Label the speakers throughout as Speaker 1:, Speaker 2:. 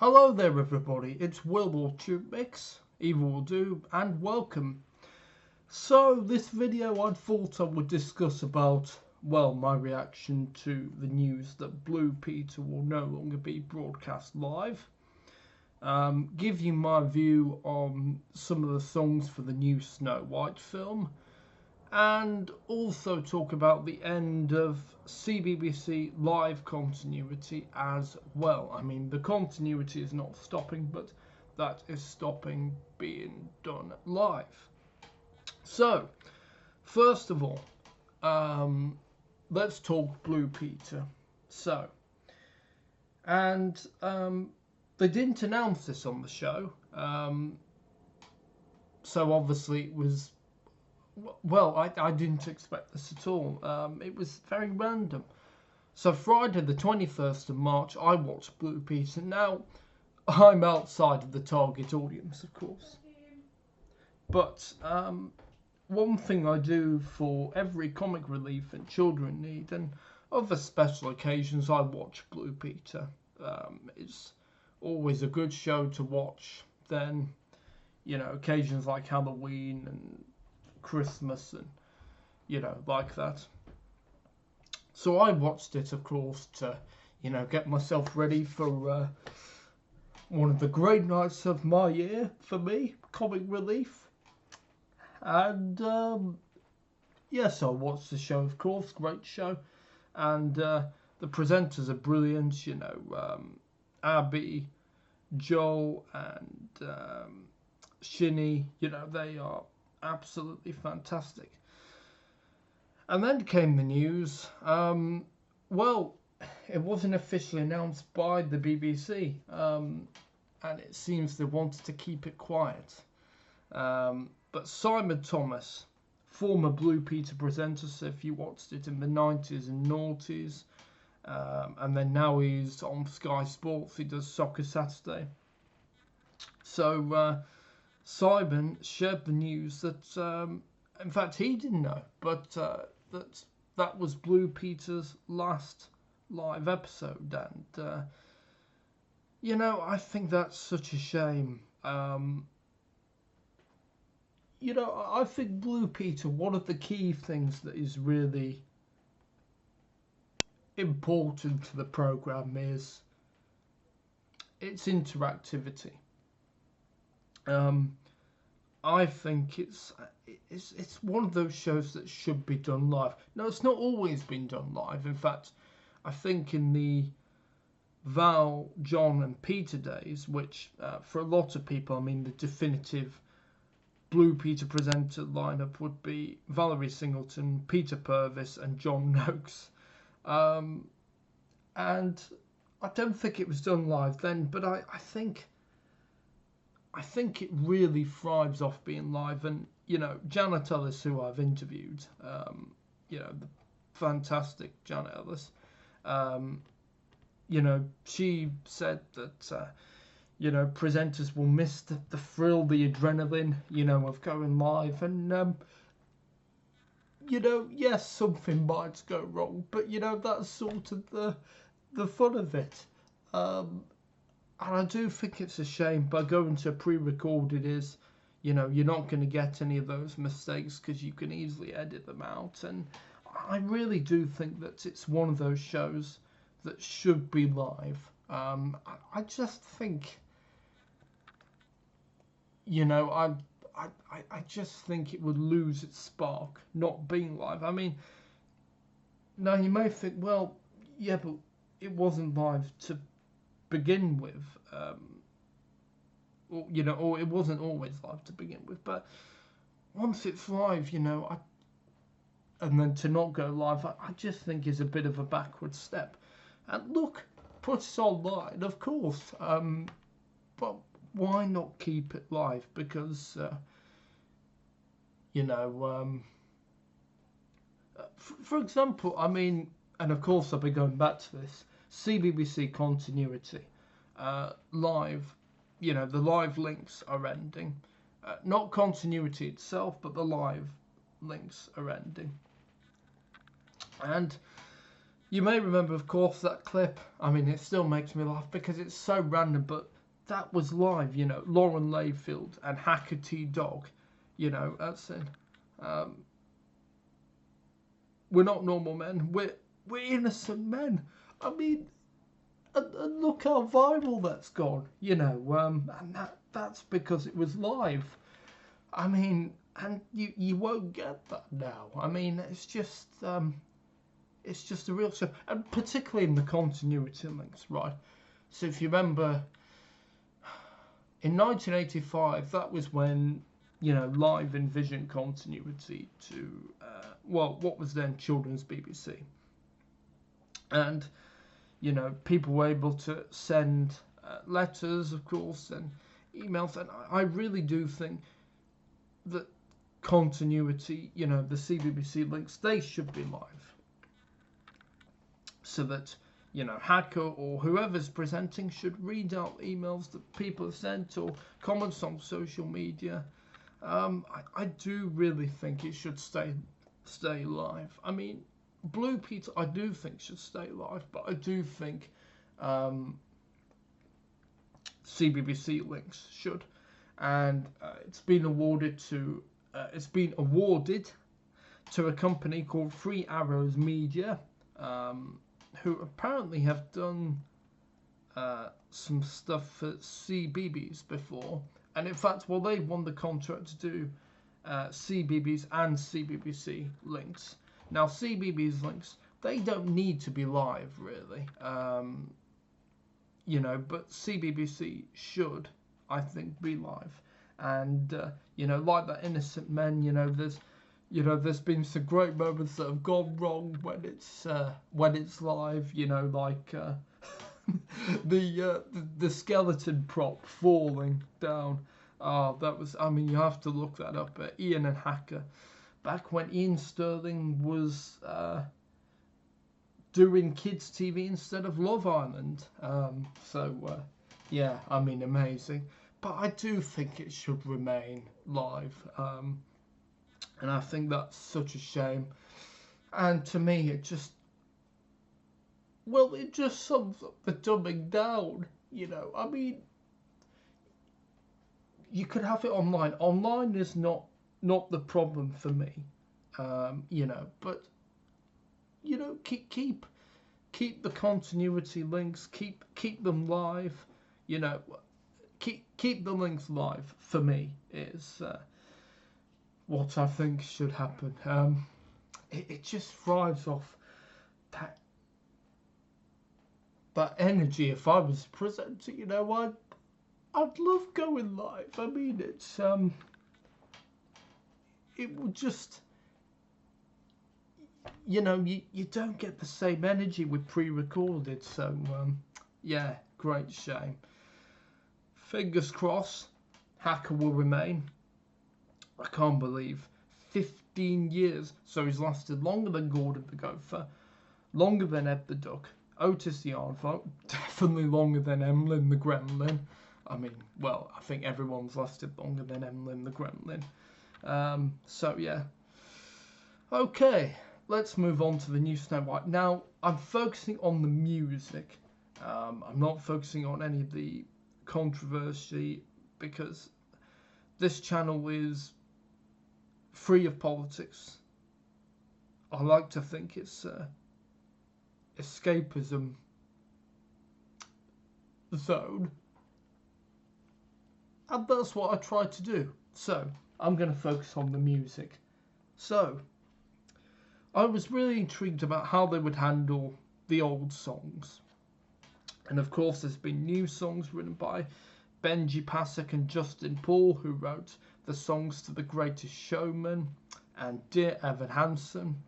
Speaker 1: Hello there everybody, it's Will or TubeMix, either will do, and welcome. So this video I thought I would discuss about, well, my reaction to the news that Blue Peter will no longer be broadcast live. Give you my view on some of the songs for the new Snow White film. And also talk about the end of CBBC live continuity as well. I mean, the continuity is not stopping, but that is stopping being done live. So, first of all, let's talk Blue Peter. So, and they didn't announce this on the show, so obviously it was. Well, I didn't expect this at all. It was very random. So Friday the 21st of March, I watched Blue Peter. Now, I'm outside of the target audience, of course. But one thing I do for every comic relief and children need, and other special occasions, I watch Blue Peter. It's always a good show to watch. Then, you know, occasions like Halloween and Christmas and, you know, like that. So I watched it, of course, to, you know, get myself ready for one of the great nights of my year for me, comic relief. And yes, I watched the show, of course, great show. And the presenters are brilliant, you know, Abby, Joel and Shinny, you know, they are absolutely fantastic. And then came the news. Well, it wasn't officially announced by the BBC, and it seems they wanted to keep it quiet. But Simon Thomas, former Blue Peter presenter, so if you watched it in the 90s and noughties, and then now he's on Sky Sports, he does Soccer Saturday. So Simon shared the news that, in fact, he didn't know, but that was Blue Peter's last live episode, and you know, I think that's such a shame. You know, I think Blue Peter, one of the key things that is really important to the program is its interactivity. I think it's one of those shows that should be done live. No, it's not always been done live. In fact, I think in the Val, John and Peter days, which for a lot of people, I mean, the definitive Blue Peter presenter lineup would be Valerie Singleton, Peter Purvis and John Noakes. And I don't think it was done live then, but I think it really thrives off being live. And, you know, Janet Ellis, who I've interviewed, you know, the fantastic Janet Ellis, you know, she said that, you know, presenters will miss the thrill, the adrenaline, you know, of going live. And, you know, yes, something might go wrong, but, you know, that's sort of the fun of it. And I do think it's a shame by going to pre-recorded is, you know, you're not going to get any of those mistakes because you can easily edit them out. And I really do think that it's one of those shows that should be live. I just think, you know, I just think it would lose its spark not being live. I mean, now you may think, well, yeah, but it wasn't live to begin with, or, you know, or it wasn't always live to begin with, but once it's live, you know, and then to not go live, I just think is a bit of a backward step. And look, put it online, of course, but why not keep it live? Because, you know, for example, I mean, and of course I'll be going back to this, CBBC continuity, live, you know, the live links are ending. Not continuity itself, but the live links are ending. And You may remember, of course, that clip. I mean, it still makes me laugh because it's so random, but that was live, you know. Lauren Layfield and Hacker T-Dog, you know, that's it. We're not normal men. We're innocent men. I mean, and look how viral that's gone, you know. And that's because it was live. I mean, and you won't get that now. I mean, it's just a real show, and particularly in the continuity links, right? So if you remember, in 1985, that was when, you know, Live envisioned continuity to, well, what was then Children's BBC. And, you know, people were able to send letters, of course, and emails. And I really do think that continuity, you know, the CBBC links, they should be live. So that, you know, Hacker or whoever's presenting should read out emails that people have sent or comments on social media. I do really think it should stay live. I mean, Blue Peter, I do think should stay live, but I do think CBBC links should, and it's been awarded to a company called Three Arrows Media, who apparently have done some stuff for CBBS before. And in fact, well, they won the contract to do CBBS and CBBC links. Now, CBBS links, they don't need to be live, really. You know, but CBBC should, I think, be live. And, you know, like that Innocent Men, you know, there's been some great moments that have gone wrong when it's live, you know, like the skeleton prop falling down. Oh, that was, I mean, you have to look that up. Ian and Hacker, back when Ian Sterling was doing kids TV instead of Love Island. Yeah, I mean, amazing. But I do think it should remain live. And I think that's such a shame. And to me, it just sums up the dumbing down, you know. I mean, you could have it online. Online is not the problem for me, you know. But, you know, keep the continuity links, keep them live, you know. Keep the links live for me is what I think should happen. It just thrives off that energy. If I was presenting, you know, I'd love going live. I mean, it's it would just, you know, you don't get the same energy with pre-recorded. So yeah, great shame. Fingers crossed, Hacker will remain. I can't believe 15 years. So he's lasted longer than Gordon the Gopher, longer than Ed the Duck, Otis the Aardvark, definitely longer than Emlyn the Gremlin. I mean, well, I think everyone's lasted longer than Emlyn the Gremlin. So yeah. Okay, let's move on to the new Snow White. Now, I'm focusing on the music. I'm not focusing on any of the controversy because this channel is free of politics. I like to think it's escapism zone, and that's what I try to do. So I'm going to focus on the music. So I was really intrigued about how they would handle the old songs. And of course, there's been new songs written by Benji Pasek and Justin Paul, who wrote the songs to The Greatest Showman and Dear Evan Hansen.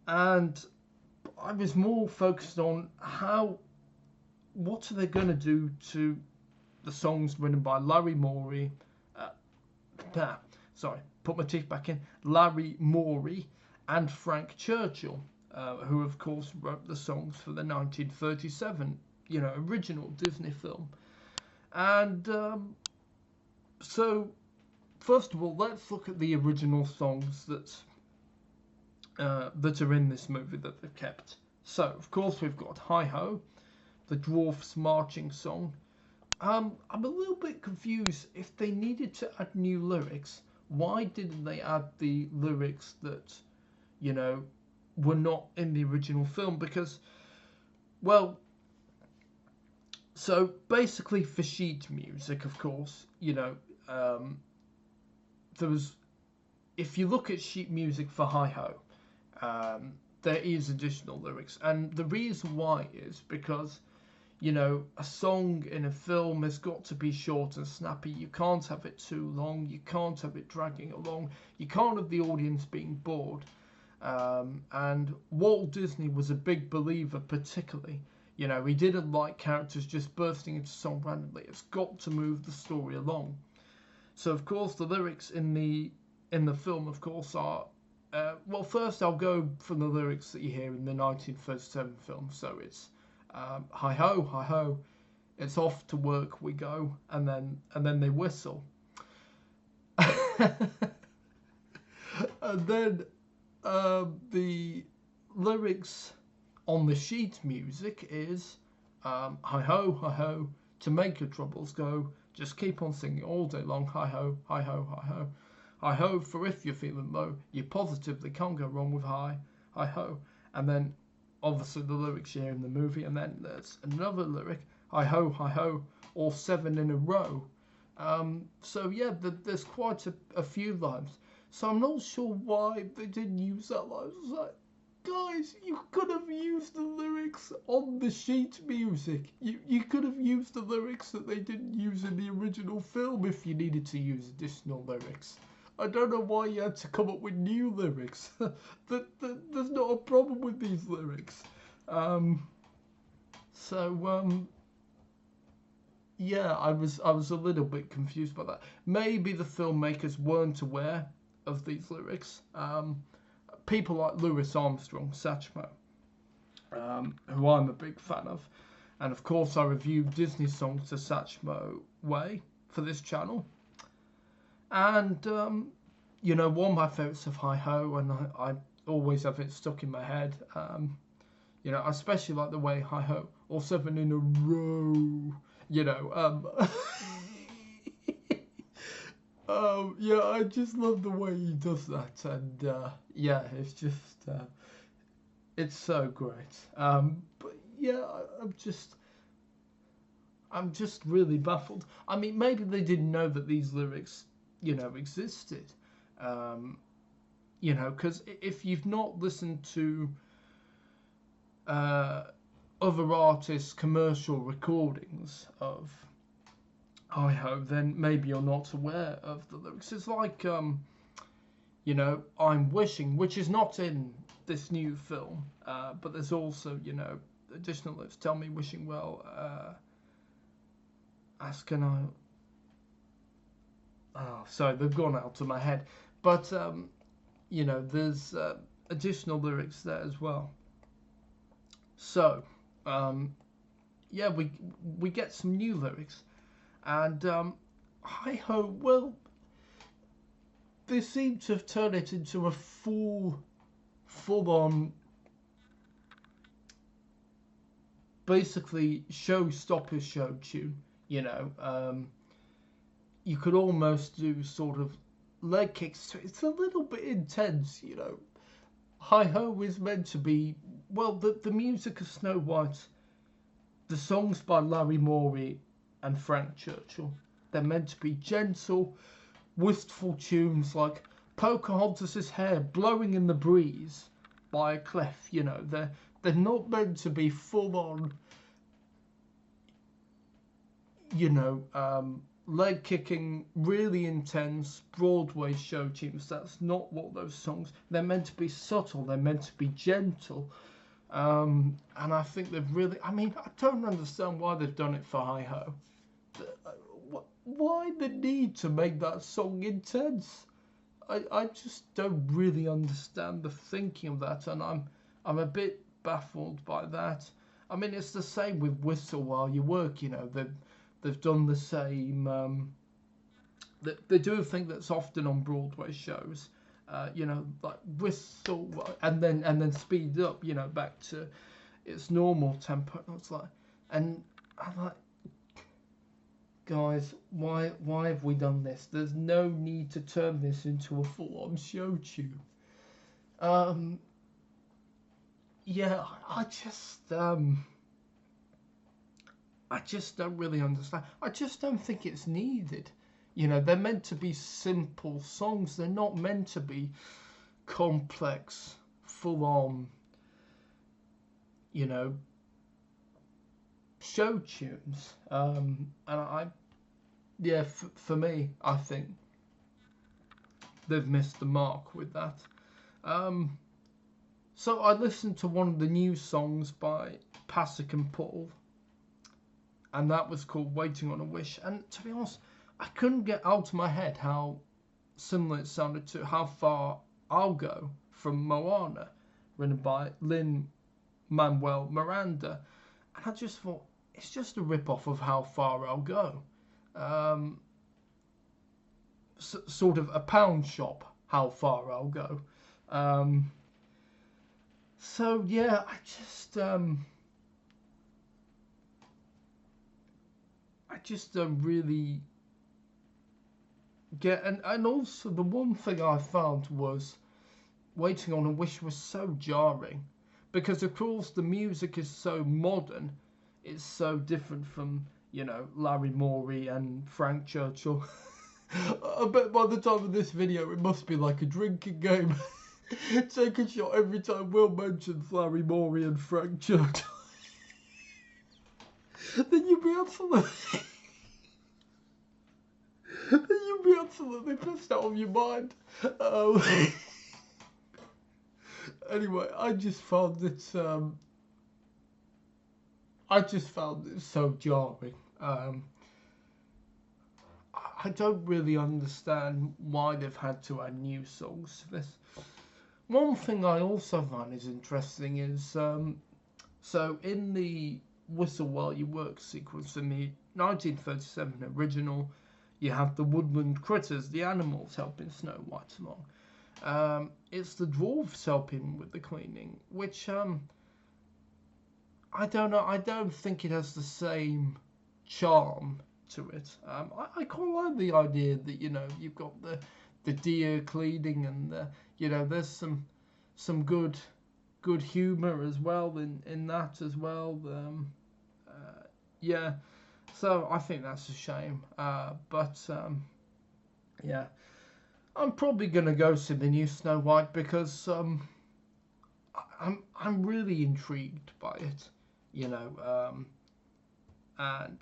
Speaker 1: And I was more focused on what are they going to do to the songs written by Larry Morey. Put my teeth back in. Larry Morey and Frank Churchill, who of course wrote the songs for the 1937, you know, original Disney film. And so, first of all, let's look at the original songs that that are in this movie that they've kept. So, of course, we've got Hi Ho, the Dwarfs marching song. I'm a little bit confused. If they needed to add new lyrics, why didn't they add the lyrics that, you know, were not in the original film? Because, well, so basically for sheet music, of course, you know, there was, if you look at sheet music for Hi Ho, there is additional lyrics, and the reason why is because, you know, a song in a film has got to be short and snappy. You can't have it too long. You can't have it dragging along. You can't have the audience being bored. And Walt Disney was a big believer, particularly. You know, he didn't like characters just bursting into song randomly. It's got to move the story along. So, of course, the lyrics in the film, of course, are... well, first I'll go from the lyrics that you hear in the 1937 film. So it's... hi ho, it's off to work we go, and then they whistle. And then the lyrics on the sheet music is hi ho, to make your troubles go, just keep on singing all day long, hi ho, hi ho, hi ho. Hi ho, for if you're feeling low, you positively can't go wrong with hi ho. And then obviously the lyrics here in the movie, and then there's another lyric, hi ho, all 7 in a row. So yeah, there's quite a few lines. So I'm not sure why they didn't use that line. It's like, guys, you could have used the lyrics on the sheet music. You could have used the lyrics that they didn't use in the original film if you needed to use additional lyrics. I don't know why you had to come up with new lyrics. There's not a problem with these lyrics. Yeah, I was a little bit confused by that. Maybe the filmmakers weren't aware of these lyrics. People like Louis Armstrong, Satchmo, who I'm a big fan of, and of course I reviewed Disney songs the Satchmo way for this channel. And, you know, one of my favourites of Hi Ho, and I always have it stuck in my head. You know, I especially like the way Hi Ho, all 7 in a row, you know. Yeah, I just love the way he does that. And, yeah, it's just, it's so great. But, yeah, I'm just really baffled. I mean, maybe they didn't know that these lyrics, you know, existed. You know, because if you've not listened to other artists' commercial recordings of Hi Ho, then maybe you're not aware of the lyrics. It's like, you know, I'm Wishing, which is not in this new film, but there's also, you know, additional lyrics. Tell me wishing well, ask and I... Oh, sorry, they've gone out of my head. But, you know, there's additional lyrics there as well. So, yeah, we get some new lyrics. And, Hi Ho, well, they seem to have turned it into a full-on, basically, show-stopper show tune, you know. You could almost do sort of leg kicks. It's a little bit intense, you know. Hi Ho is meant to be, well, the music of Snow White, the songs by Larry Morey and Frank Churchill, they're meant to be gentle, wistful tunes like Pocahontas' hair blowing in the breeze by a clef, you know. They're not meant to be full on, you know, leg kicking, really intense Broadway show tunes. That's not what those songs. They're meant to be subtle. They're meant to be gentle. And I think they've really. I mean, I don't understand why they've done it for Hi Ho. Why the need to make that song intense? I just don't really understand the thinking of that, and I'm a bit baffled by that. I mean, it's the same with Whistle While You Work. You know, they've done the same. They do a thing that's often on Broadway shows, you know, like whistle and then speed up, you know, back to its normal tempo. And it's like, and I'm like, guys, why have we done this? There's no need to turn this into a full-on show tune. Yeah, I just don't really understand. I just don't think it's needed. You know, they're meant to be simple songs. They're not meant to be complex, full-on, you know, show tunes. And yeah, for me, I think they've missed the mark with that. So I listened to one of the new songs by Pasek and Paul, and that was called Waiting on a Wish. And to be honest, I couldn't get out of my head how similar it sounded to How Far I'll Go from Moana, written by Lin-Manuel Miranda. And I just thought, it's just a rip-off of How Far I'll Go. Sort of a pound shop, How Far I'll Go. So yeah, I just don't really get, and also the one thing I found was Waiting on a Wish was so jarring, because of course the music is so modern, it's so different from, you know, Larry Morey and Frank Churchill. I bet by the time of this video it must be like a drinking game. Take a shot every time Will mentions Larry Morey and Frank Churchill. Then you'll be absolutely pissed out of your mind. Anyway, I just found it so jarring. I don't really understand why they've had to add new songs to this. One thing I also find is interesting is, so in the Whistle While You Work sequence in the 1937 original, you have the woodland critters, the animals, helping Snow White along. It's the dwarves helping with the cleaning, which, I don't know, I don't think it has the same charm to it. I quite like the idea that, you know, you've got the deer cleaning and you know, there's some good humour as well in that as well. Yeah, so I think that's a shame. But yeah, I'm probably gonna go see the new Snow White because I'm really intrigued by it, you know, and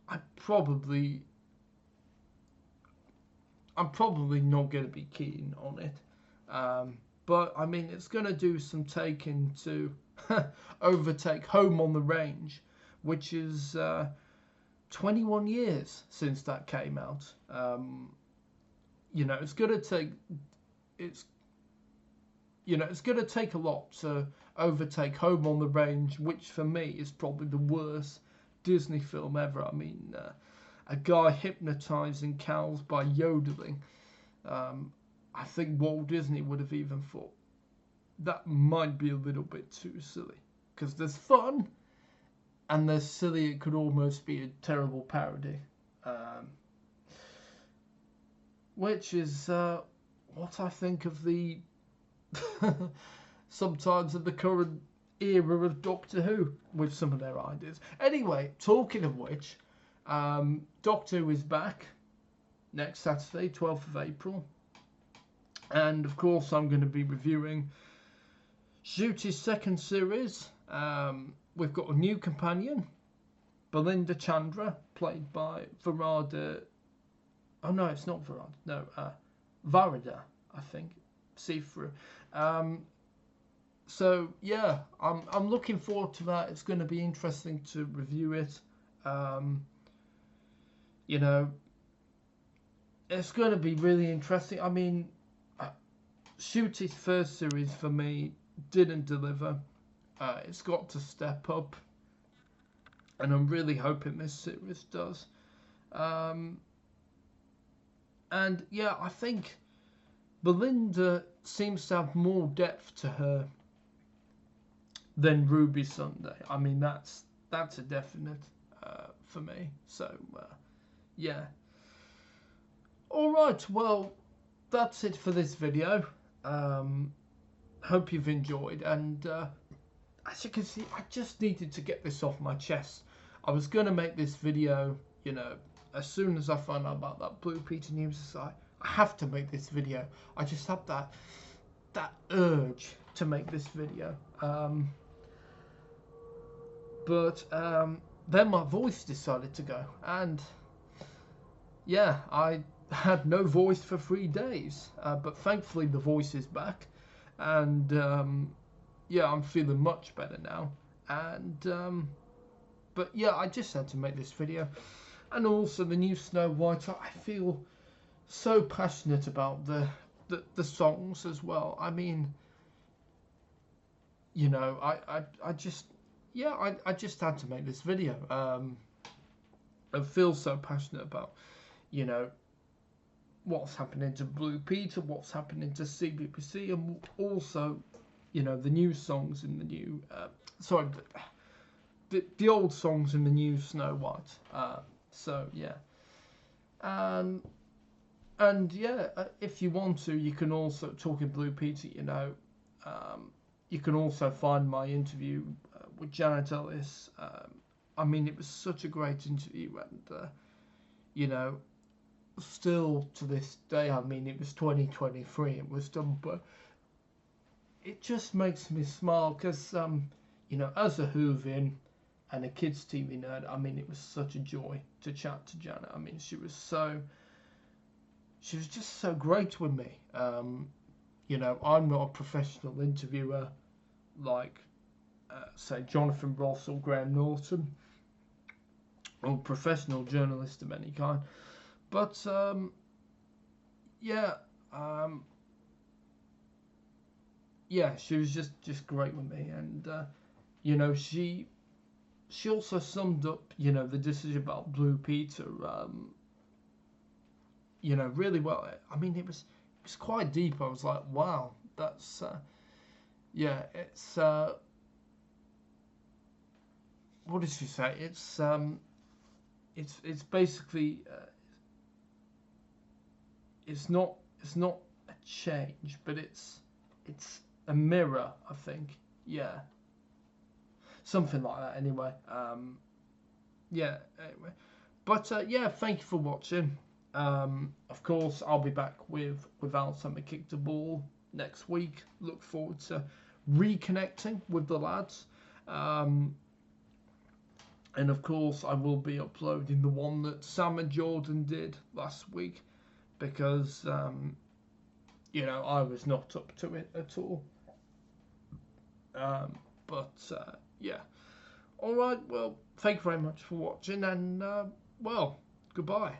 Speaker 1: I'm probably not going to be keen on it. But, I mean, it's going to do some taking to overtake Home on the Range, which is 21 years since that came out. You know, it's going to take a lot to overtake Home on the Range, which for me is probably the worst Disney film ever. I mean, a guy hypnotizing cows by yodeling. I think Walt Disney would have even thought that might be a little bit too silly, because there's fun and there's silly. It could almost be a terrible parody, which is what I think of the sometimes of the current era of Doctor Who with some of their ideas. Anyway, talking of which, Doctor Who is back next Saturday, 12th of April. And of course, I'm going to be reviewing Ncuti's second series. We've got a new companion, Belinda Chandra, played by Varada. Oh no, it's not Varada. No, Varada, I think. See through. So yeah, I'm looking forward to that. It's going to be interesting to review it. You know, it's going to be really interesting. I mean, Ncuti's first series for me didn't deliver. It's got to step up, and I'm really hoping this series does. And yeah, I think Belinda seems to have more depth to her than Ruby Sunday. I mean, that's a definite for me. So yeah. All right. Well, that's it for this video. Hope you've enjoyed, and as you can see, I just needed to get this off my chest. I was going to make this video, you know, as soon as I found out about that Blue Peter news. I have to make this video. I just have that urge to make this video. But then my voice decided to go, and yeah, I had no voice for 3 days. But thankfully the voice is back, and yeah, I'm feeling much better now. And but yeah, I just had to make this video. And also the new Snow White, I feel so passionate about the songs as well. I mean, you know, I just, yeah, I just had to make this video. I feel so passionate about, you know, what's happening to Blue Peter, what's happening to CBBC, and also, you know, the new songs in the new, sorry, the old songs in the new Snow White. So yeah, and yeah, if you want to, you can also talk in Blue Peter. You know, you can also find my interview with Janet Ellis. I mean, it was such a great interview, and you know, still to this day, I mean, it was 2023, it was done, but it just makes me smile because, you know, as a Whovian and a kids TV nerd, I mean, it was such a joy to chat to Janet. I mean, she was just so great with me. You know, I'm not a professional interviewer like, say, Jonathan Ross or Graham Norton, or professional journalist of any kind. But yeah, yeah, she was just great with me, and you know, she also summed up, you know, the decision about Blue Peter, you know, really well. I mean, it was quite deep. I was like, wow, that's yeah, it's what did she say? It's basically it's not a change, but it's a mirror, I think. Yeah, something like that. Anyway, yeah. Anyway, but yeah, thank you for watching. Of course, I'll be back with Alzheimer Kick the Ball next week. Look forward to reconnecting with the lads. And of course, I will be uploading the one that Sam and Jordan did last week, because you know, I was not up to it at all. But yeah. All right. Well, thank you very much for watching, and well, goodbye.